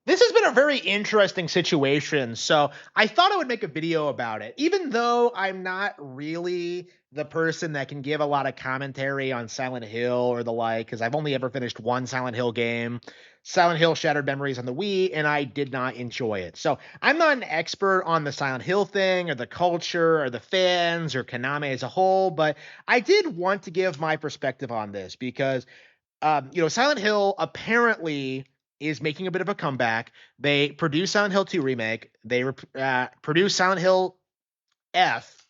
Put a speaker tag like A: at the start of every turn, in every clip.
A: This has been a very interesting situation, so I thought I would make a video about it. Even though I'm not really the person that can give a lot of commentary on Silent Hill or the like, because I've only ever finished one Silent Hill game, Silent Hill Shattered Memories on the Wii, and I did not enjoy it. So I'm not an expert on the Silent Hill thing or the culture or the fans or Konami as a whole, but I did want to give my perspective on this because Silent Hill apparently is making a bit of a comeback. They produced Silent Hill 2 remake. They produced Silent Hill F,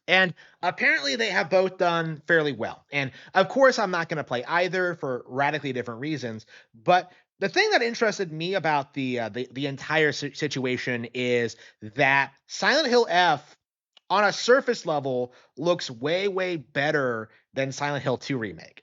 A: and apparently they have both done fairly well. And of course, I'm not going to play either for radically different reasons. But the thing that interested me about the entire situation is that Silent Hill F, on a surface level, looks way better than Silent Hill 2 remake.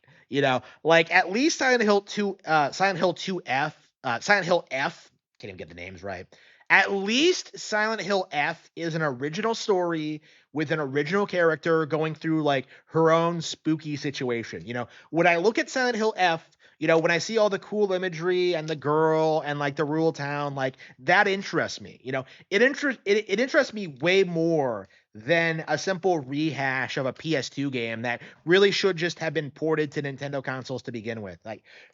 A: Like at least Silent Hill 2F, Silent Hill F, can't even get the names right. At least Silent Hill F is an original story with an original character going through like her own spooky situation. When I look at Silent Hill F, when I see all the cool imagery and the girl and like the rural town, like that interests me. It interests me way more than a simple rehash of a PS2 game that really should just have been ported to Nintendo consoles to begin with.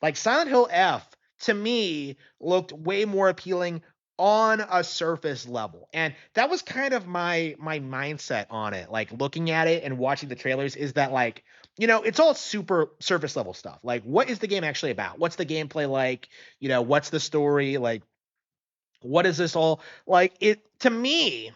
A: Like Silent Hill F to me looked way more appealing on a surface level. And that was kind of my mindset on it. Like looking at it and watching the trailers is that like, it's all super surface level stuff. Like what is the game actually about? What's the gameplay like? What's the story? Like what is this all like? It to me,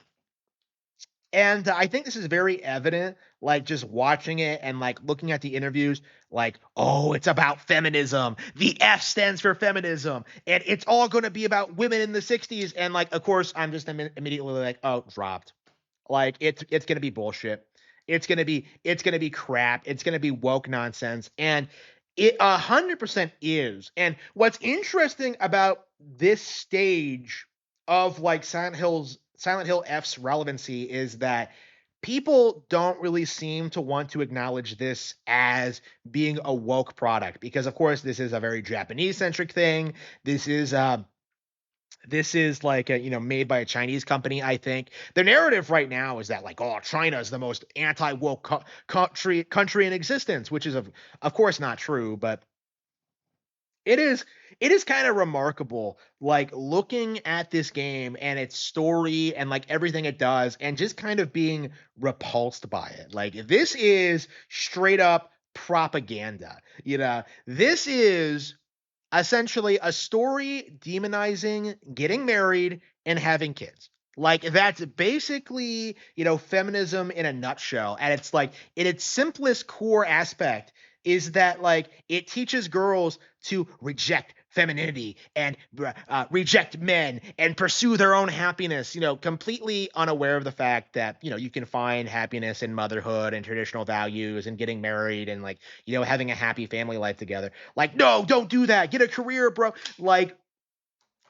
A: and I think this is very evident, like just watching it and like looking at the interviews, like, oh, it's about feminism. The F stands for feminism, and it's all going to be about women in the 60s. And like, of course, I'm just immediately like, oh, dropped. Like it's going to be bullshit. It's going to be crap. It's going to be woke nonsense. And it 100% is. And what's interesting about this stage of like Silent Hill F's relevancy is that people don't really seem to want to acknowledge this as being a woke product because of course this is a very Japanese centric thing. This is like made by a Chinese company. I think the narrative right now is that like, oh, China is the most anti woke country in existence, which is of course not true, but it is kind of remarkable, like looking at this game and its story and like everything it does, and just kind of being repulsed by it. Like this is straight up propaganda. This is essentially a story demonizing getting married and having kids. Like that's basically, feminism in a nutshell. And it's like in its simplest core aspect is that like it teaches girls to reject femininity and reject men and pursue their own happiness, completely unaware of the fact that, you can find happiness in motherhood and traditional values and getting married and like, having a happy family life together. Like, no, don't do that. Get a career, bro. Like,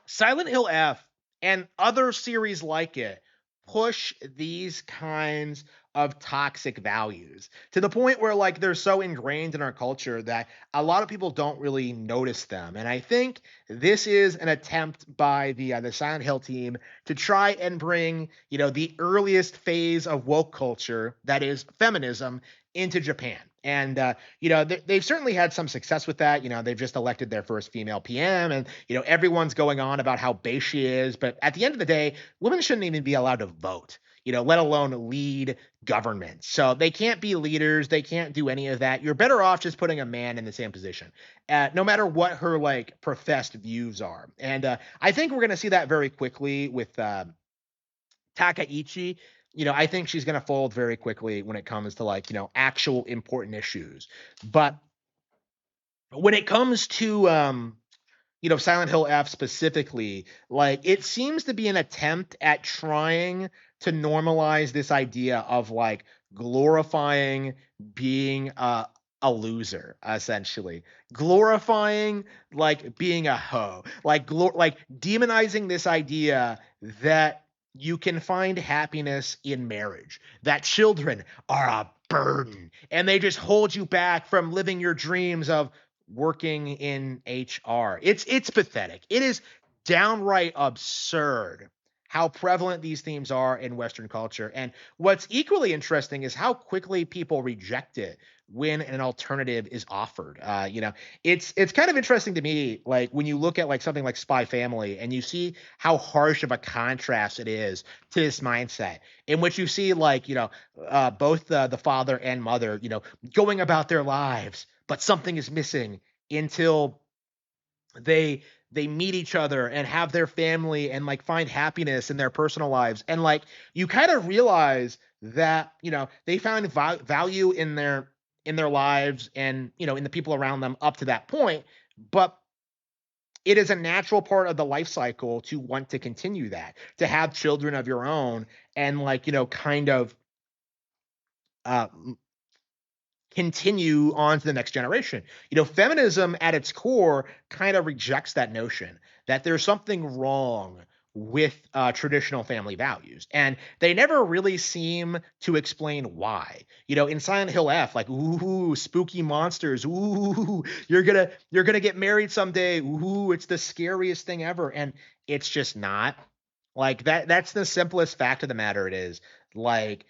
A: Silent Hill F and other series like it push these kinds of toxic values to the point where like they're so ingrained in our culture that a lot of people don't really notice them. And I think this is an attempt by the Silent Hill team to try and bring, the earliest phase of woke culture, that is feminism, into Japan. And they've certainly had some success with that. They've just elected their first female PM, and everyone's going on about how base she is. But at the end of the day, women shouldn't even be allowed to vote. Let alone lead government. So they can't be leaders. They can't do any of that. You're better off just putting a man in the same position, no matter what her like professed views are. And I think we're going to see that very quickly with Takaichi. I think she's going to fold very quickly when it comes to like, actual important issues. But when it comes to, Silent Hill F specifically, like it seems to be an attempt at trying to normalize this idea of like glorifying being a loser, essentially glorifying like being a hoe, like demonizing this idea that you can find happiness in marriage, that children are a burden and they just hold you back from living your dreams of working in HR. It's pathetic. It is downright absurd how prevalent these themes are in Western culture. And what's equally interesting is how quickly people reject it when an alternative is offered. It's kind of interesting to me, like when you look at like something like Spy Family, and you see how harsh of a contrast it is to this mindset, in which you see like both the father and mother going about their lives, but something is missing until they they meet each other and have their family and like find happiness in their personal lives, and like you kind of realize that they found value in their lives, and in the people around them up to that point, but it is a natural part of the life cycle to want to continue that, to have children of your own, and like kind of uh continue on to the next generation. Feminism at its core kind of rejects that notion that there's something wrong with traditional family values, and they never really seem to explain why. In Silent Hill F, like, ooh, spooky monsters, ooh, you're gonna get married someday, ooh, it's the scariest thing ever, and it's just not like that. That's the simplest fact of the matter. It is like,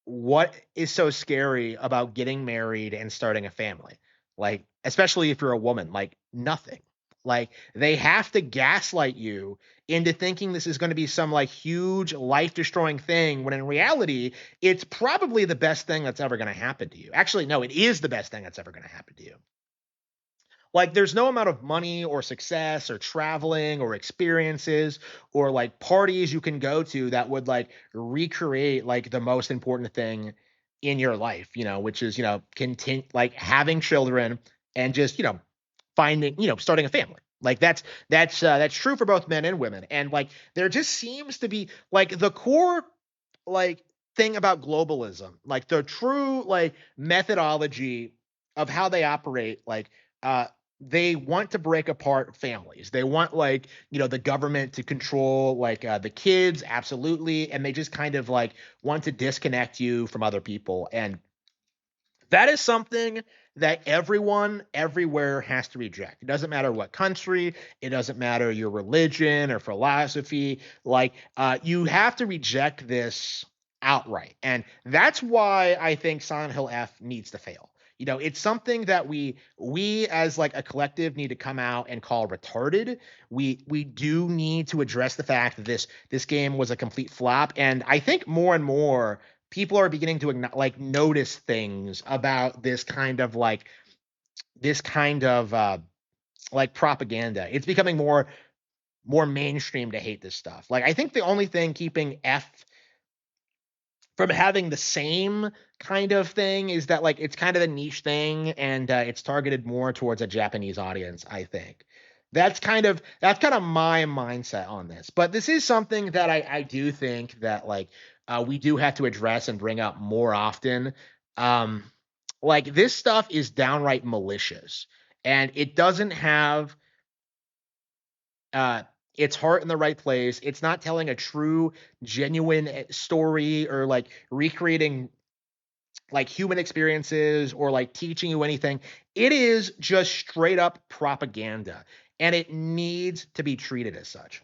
A: what is so scary about getting married and starting a family? Like, especially if you're a woman, like nothing. Like they have to gaslight you into thinking this is going to be some like huge life destroying thing, when in reality, it's probably the best thing that's ever going to happen to you. Actually, no, it is the best thing that's ever going to happen to you. Like there's no amount of money or success or traveling or experiences or like parties you can go to that would like recreate like the most important thing in your life, which is, continue like having children and just, finding, starting a family. Like that's true for both men and women. And like there just seems to be like the core like thing about globalism, like the true like methodology of how they operate, like uh they want to break apart families. They want like, the government to control like the kids, absolutely, and they just kind of like want to disconnect you from other people. And that is something that everyone everywhere has to reject. It doesn't matter what country, it doesn't matter your religion or philosophy. Like, you have to reject this outright. And that's why I think Silent Hill F needs to fail. It's something that we as like a collective need to come out and call retarded. We do need to address the fact that this game was a complete flop. And I think more and more people are beginning to like notice things about this kind of like propaganda. It's becoming more mainstream to hate this stuff. Like I think the only thing keeping F from having the same kind of thing is that like it's kind of a niche thing, and it's targeted more towards a Japanese audience, I think. That's kind of my mindset on this. But this is something that I do think that like we do have to address and bring up more often. Um like this stuff is downright malicious, and it doesn't have uh its heart in the right place. It's not telling a true, genuine story, or like recreating like human experiences, or like teaching you anything. It is just straight up propaganda, and it needs to be treated as such.